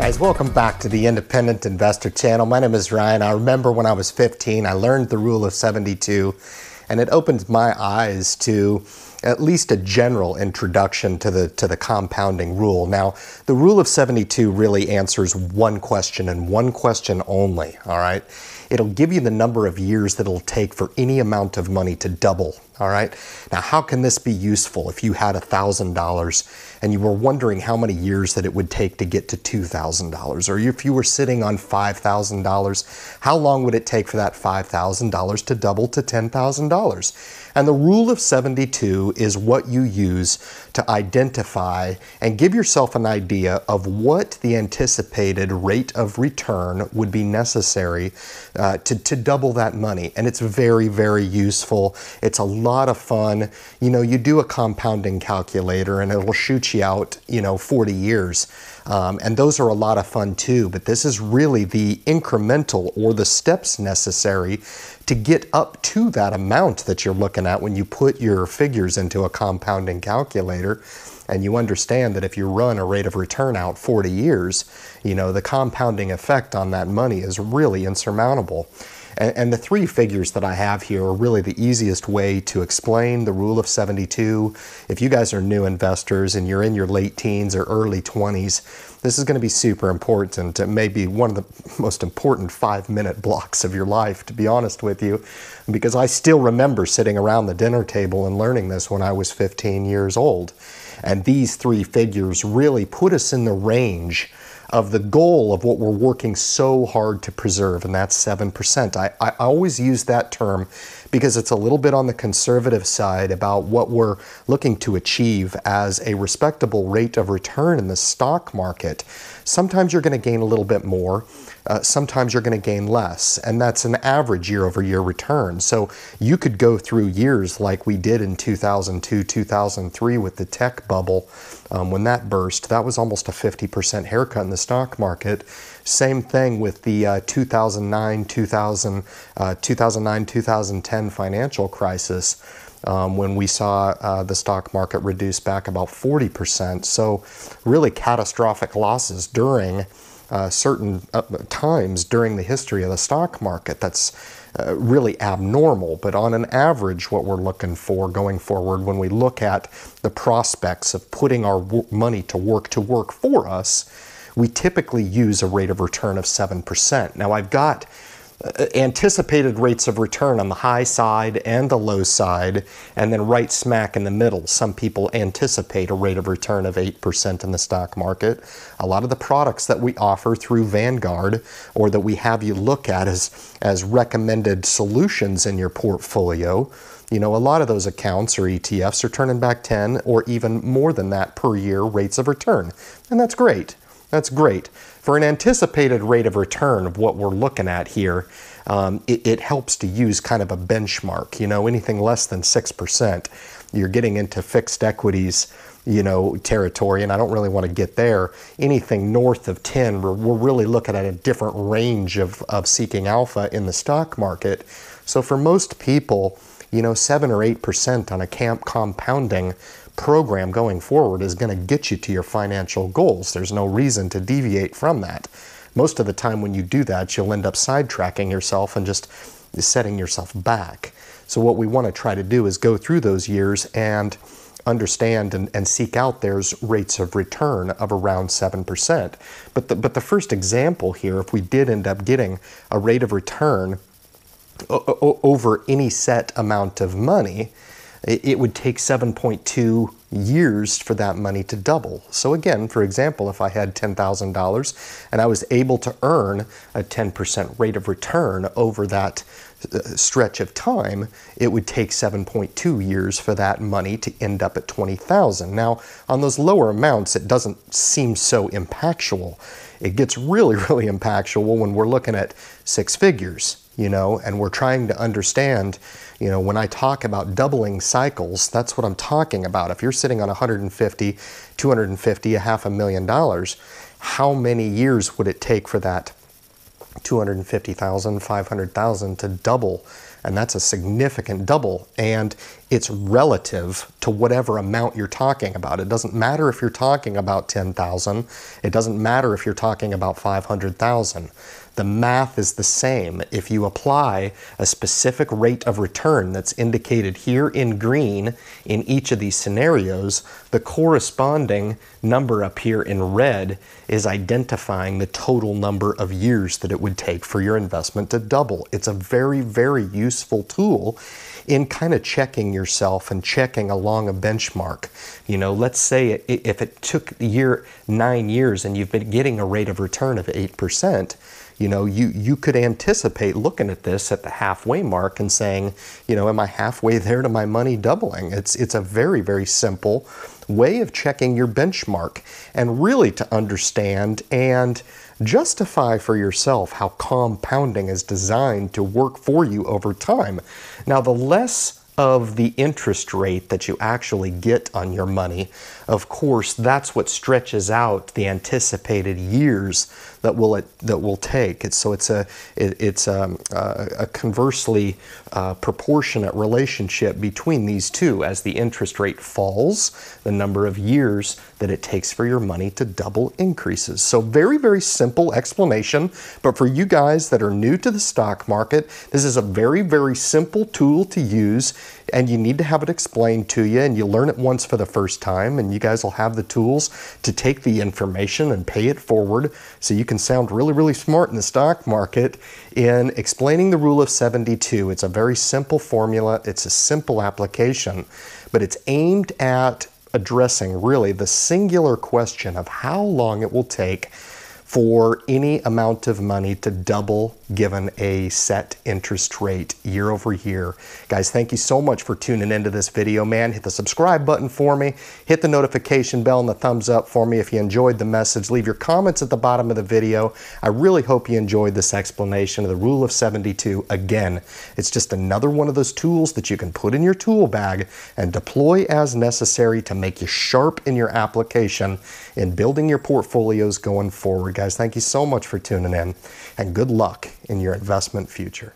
Guys, welcome back to the Independent Investor Channel. My name is Ryan. I remember when I was 15, I learned the rule of 72, and it opened my eyes to at least a general introduction to the compounding rule. Now, the rule of 72 really answers one question and one question only, all right? It'll give you the number of years that it'll take for any amount of money to double, all right? Now, how can this be useful if you had $1,000 and you were wondering how many years that it would take to get to $2,000? Or if you were sitting on $5,000, how long would it take for that $5,000 to double to $10,000? And the rule of 72 is what you use to identify and give yourself an idea of what the anticipated rate of return would be necessary to double that money. And it's very, very useful. It's a lot of fun. You know, you do a compounding calculator and it will shoot you out, 40 years. And those are a lot of fun too, but this is really the incremental or the steps necessary to get up to that amount that you're looking at when you put your figures into a compounding calculator. And you understand that if you run a rate of return out 40 years, the compounding effect on that money is really insurmountable. And the three figures that I have here are really the easiest way to explain the rule of 72. If you guys are new investors and you're in your late teens or early 20s, this is going to be super important. It may be one of the most important 5-minute blocks of your life, to be honest with you, because I still remember sitting around the dinner table and learning this when I was 15 years old. And these three figures really put us in the range of the goal of what we're working so hard to preserve, and that's 7%. I always use that term because it's a little bit on the conservative side about what we're looking to achieve as a respectable rate of return in the stock market. Sometimes you're going to gain a little bit more, sometimes you're going to gain less, and that's an average year-over-year return. So you could go through years like we did in 2002, 2003 with the tech bubble. When that burst, that was almost a 50% haircut in the stock market. Same thing with the 2009, 2010 financial crisis, when we saw the stock market reduce back about 40%. So really catastrophic losses during certain times during the history of the stock market. That's really abnormal, but on an average, what we're looking for going forward when we look at the prospects of putting our money to work for us, we typically use a rate of return of 7%. Now, I've got anticipated rates of return on the high side and the low side, and then right smack in the middle. Some people anticipate a rate of return of 8% in the stock market. A lot of the products that we offer through Vanguard, or that we have you look at as recommended solutions in your portfolio, a lot of those accounts or ETFs are turning back 10 or even more than that per year rates of return. And that's great. That's great. For an anticipated rate of return of what we're looking at here, it helps to use kind of a benchmark. Anything less than 6%, you're getting into fixed equities, territory, and I don't really want to get there. Anything north of 10, we're really looking at a different range of seeking alpha in the stock market. So for most people, 7 or 8% on a compounding program going forward is going to get you to your financial goals. There's no reason to deviate from that. Most of the time when you do that, you'll end up sidetracking yourself and just setting yourself back. So what we want to try to do is go through those years and understand and seek out those rates of return of around 7%. But the first example here, if we did end up getting a rate of return over any set amount of money, it would take 7.2 years for that money to double. So again, for example, if I had $10,000 and I was able to earn a 10% rate of return over that stretch of time, it would take 7.2 years for that money to end up at $20,000. Now, on those lower amounts, it doesn't seem so impactful. It gets really, really impactful when we're looking at six figures, and we're trying to understand, when I talk about doubling cycles, that's what I'm talking about. If you're sitting on 150, 250, $500,000, how many years would it take for that 250,000, 500,000 to double And that's a significant double, and it's relative to whatever amount you're talking about. It doesn't matter if you're talking about 10,000. It doesn't matter if you're talking about 500,000. The math is the same. If you apply a specific rate of return that's indicated here in green in each of these scenarios, the corresponding number up here in red is identifying the total number of years that it would take for your investment to double. It's a very, very useful tool in kind of checking yourself and checking along a benchmark. You know, let's say if it took 9 years and you've been getting a rate of return of 8%, you know, you could anticipate looking at this at the halfway mark and saying, you know, am I halfway there to my money doubling? It's a very, very simple way of checking your benchmark, and really to understand and justify for yourself how compounding is designed to work for you over time. Now, the less of the interest rate that you actually get on your money, of course, that's what stretches out the anticipated years that will take. It's a conversely proportionate relationship between these two. As the interest rate falls, the number of years that it takes for your money to double increases. So very, very simple explanation, but for you guys that are new to the stock market, this is a very, very simple tool to use, and you need to have it explained to you, and you learn it once for the first time, and you guys will have the tools to take the information and pay it forward, so you can sound really, really smart in the stock market in explaining the rule of 72. It's a very simple formula, it's a simple application, but it's aimed at addressing really the singular question of how long it will take for any amount of money to double given a set interest rate year over year. Guys, thank you so much for tuning into this video, man. Hit the subscribe button for me, hit the notification bell and the thumbs up for me if you enjoyed the message. Leave your comments at the bottom of the video. I really hope you enjoyed this explanation of the rule of 72. Again, it's just another one of those tools that you can put in your tool bag and deploy as necessary to make you sharp in your application in building your portfolios going forward. Guys, thank you so much for tuning in, and good luck in your investment future.